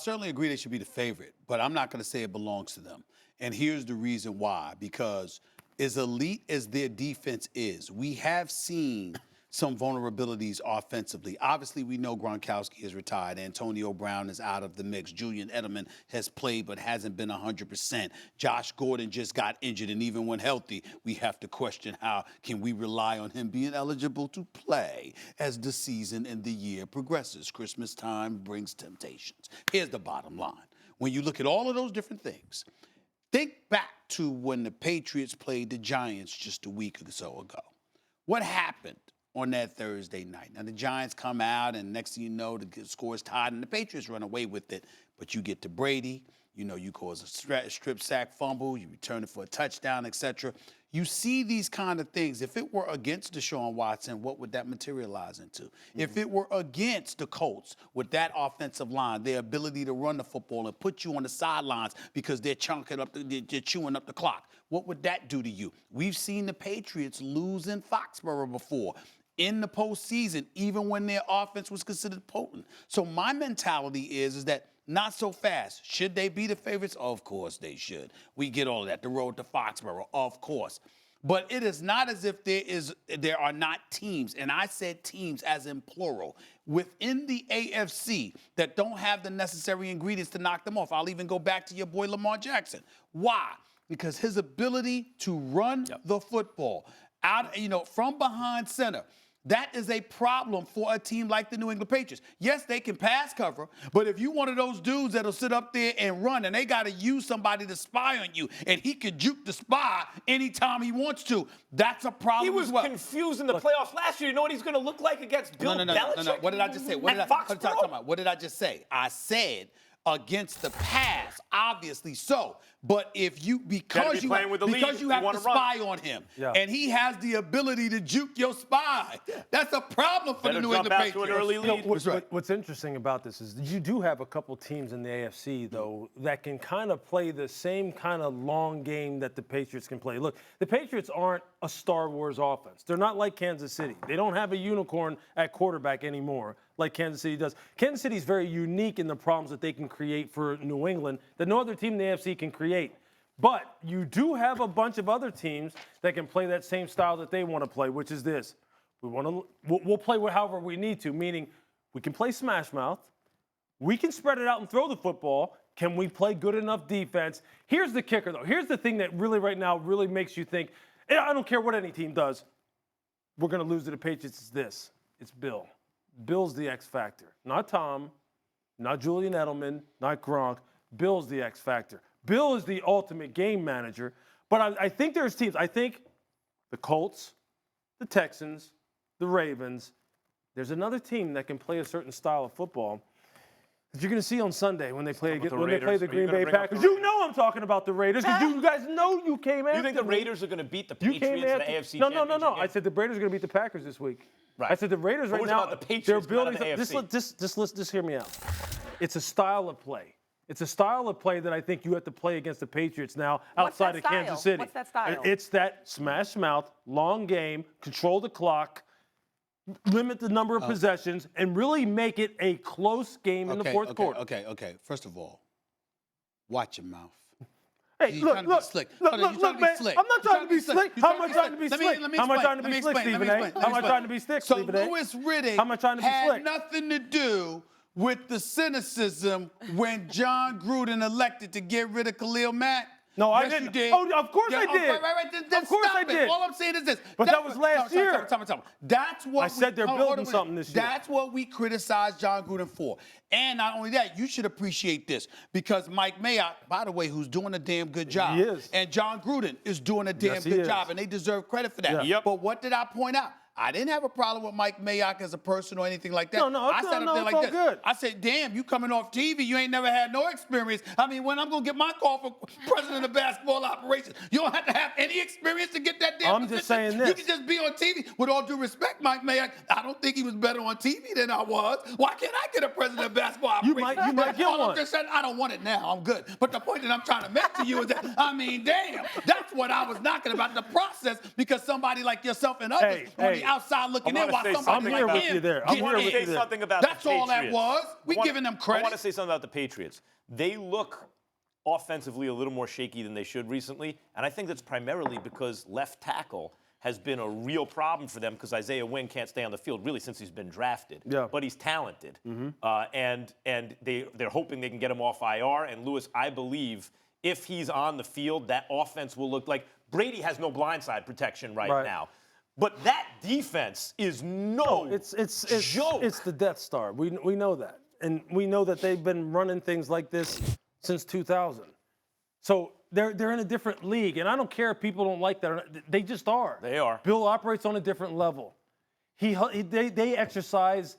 certainly agree they should be the favorite, but I'm not going to say it belongs to them. And here's the reason why. Because as elite as their defense is, we have seen some vulnerabilities offensively. Obviously, we know Gronkowski is retired. Antonio Brown is out of the mix. Julian Edelman has played but hasn't been 100%. Josh Gordon just got injured, and even when healthy, we have to question how can we rely on him being eligible to play as the season and the year progresses. Christmas time brings temptations. Here's the bottom line. When you look at all of those different things, think back to when the Patriots played the Giants just a week or so ago. What happened on that Thursday night? Now, the Giants come out, and next thing you know, the score's tied, and the Patriots run away with it. But you get to Brady, you cause a strip sack fumble, you return it for a touchdown, etc. You see these kind of things. If it were against Deshaun Watson, what would that materialize into? Mm-hmm. If it were against the Colts with that offensive line, their ability to run the football and put you on the sidelines because they're they're chewing up the clock, what would that do to you? We've seen the Patriots lose in Foxborough before in the postseason, even when their offense was considered potent. So my mentality is that not so fast. Should they be the favorites? Of course they should. We get all of that. The road to Foxborough, of course. But it is not as if there are not teams, and I said teams as in plural, within the AFC that don't have the necessary ingredients to knock them off. I'll even go back to your boy Lamar Jackson. Why? Because his ability to run the football out, from behind center, that is a problem for a team like the New England Patriots. Yes, they can pass cover, but if you're one of those dudes that'll sit up there and run and they got to use somebody to spy on you and he can juke the spy anytime he wants to, that's a problem He was as well. confused in the playoffs last year. You know what he's going to look like against Bill Belichick? No. What did I just say? What did I just say? I said against the pass, obviously so. But if because you have to spy on him, and he has the ability to juke your spy, that's a problem for the New England Patriots. What's interesting about this is you do have a couple teams in the AFC, though, that can kind of play the same kind of long game that the Patriots can play. Look, the Patriots aren't a Star Wars offense. They're not like Kansas City. They don't have a unicorn at quarterback anymore like Kansas City does. Kansas City is very unique in the problems that they can create for New England that no other team in the AFC can create. But you do have a bunch of other teams that can play that same style that they want to play, which is this. We'll play however we need to, meaning we can play smash mouth. We can spread it out and throw the football. Can we play good enough defense? Here's the kicker, though. Here's the thing that really right now really makes you think, I don't care what any team does, we're going to lose to the Patriots. It's this. It's Bill. Bill's the X factor. Not Tom, not Julian Edelman, not Gronk. Bill's the X factor. Bill is the ultimate game manager. But I think there's teams. I think the Colts, the Texans, the Ravens. There's another team that can play a certain style of football that you're going to see on Sunday when they play the Green Bay Packers. You know I'm talking about the Raiders because you guys know you came after You think the Raiders are going to beat the Patriots in the AFC Championship No. I said the Raiders are going to beat the Packers this week. Right. I said the Raiders right now, the Patriots, they're building. Just hear me out. It's a style of play. It's a style of play that I think you have to play against the Patriots now outside of Kansas City. What's that style? It's that smash mouth, long game, control the clock, limit the number of possessions, and really make it a close game in the fourth quarter. Okay. First of all, watch your mouth. Hey, look, man. I'm not trying to be slick. How am I trying to be slick? How am I trying to be slick, Stephen A? How am I trying to be slick, Stephen A? So Louis Riddick had nothing to do with the cynicism when John Gruden elected to get rid of Khalil Mack. No, I didn't. You did. Oh, of course I did. Then of course stop I did. All I'm saying is this. But that was last year. That's what I said they're building something this year. That's what we criticized John Gruden for. And not only that, you should appreciate this because Mike Mayock, by the way, who's doing a damn good job. He is. And John Gruden is doing a damn good job, and they deserve credit for that. Yeah. Yep. But what did I point out? I didn't have a problem with Mike Mayock as a person or anything like that. I sat up there like this. Good. I said, damn, you coming off TV, you ain't never had no experience. I mean, when I'm going to get my call for president of basketball operations, you don't have to have any experience to get that damn position. Just saying this. You can just be on TV. With all due respect, Mike Mayock, I don't think he was better on TV than I was. Why can't I get a president of basketball operations? You might get one. I'm just saying, I don't want it now. I'm good. But the point that I'm trying to make to you is that, I mean, damn, that's what I was knocking about the process because somebody like yourself and others on the outside looking I in wanna while say somebody I'm here like with him you there. I'm getting here with in. you say there. something about That's the all that Patriots. was. We giving them credit. I want to say something about the Patriots. They look offensively a little more shaky than they should recently, and I think that's primarily because left tackle has been a real problem for them because Isaiah Wynn can't stay on the field really since he's been drafted. Yeah. But he's talented, and they're hoping they can get him off IR. And Lewis, I believe if he's on the field, that offense will look like Brady has no blindside protection right now. But that defense is it's joke. It's the Death Star. We know that, and we know that they've been running things like this since 2000. So they're in a different league, and I don't care if people don't like that or not. They just are. They are. Bill operates on a different level. They exercise,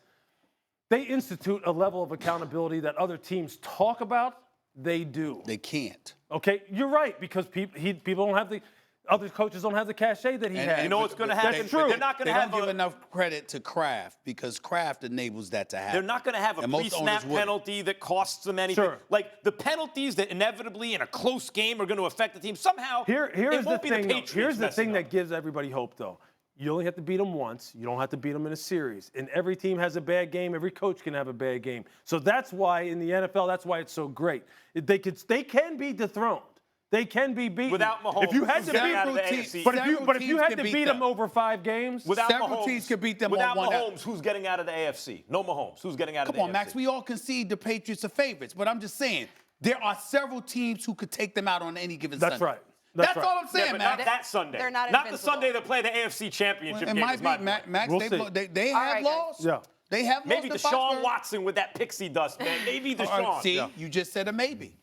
they institute a level of accountability that other teams talk about. They do. They can't. Okay, you're right, because people don't have the. Other coaches don't have the cachet that he has. You know what's going to happen? That's true. They're not going They to have don't give enough credit to Kraft because Kraft enables that to happen. They're not going to have a And most pre-snap owners wouldn't. penalty that costs them anything. Sure. Like the penalties that inevitably in a close game are going to affect the team. Somehow, Here's it the won't be thing. the Patriots Here's the messing thing up. that gives everybody hope, though. You only have to beat them once. You don't have to beat them in a series. And every team has a bad game. Every coach can have a bad game. So that's why in the NFL, that's why it's so great. They can be dethroned. They can be beaten Without Mahomes, If you had to getting out of the beat, AFC. but if you had to Several beat teams can them beat over 5 games, Without Several Mahomes, teams could beat them without on one. Mahomes, who's getting out of the AFC? No Mahomes. Who's getting out of the AFC? Come on, Max. We all concede the Patriots are favorites, but I'm just saying there are several teams who could take them out on any given Sunday. That's right. That's right. all I'm saying, Yeah, but Max. not that Sunday. They're not the invincible. Sunday they play the AFC Championship It game. might is my be, point. Max. We'll They see. have right, guys. lost. Yeah. They have Maybe lost to Deshaun Foxborough. Watson with that pixie dust, man. Maybe All Deshaun. right, see, you just said a maybe.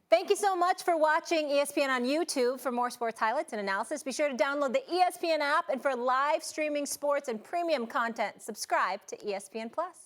Thank you so much for watching ESPN on YouTube. For more sports highlights and analysis, be sure to download the ESPN app. And for live streaming sports and premium content, subscribe to ESPN Plus.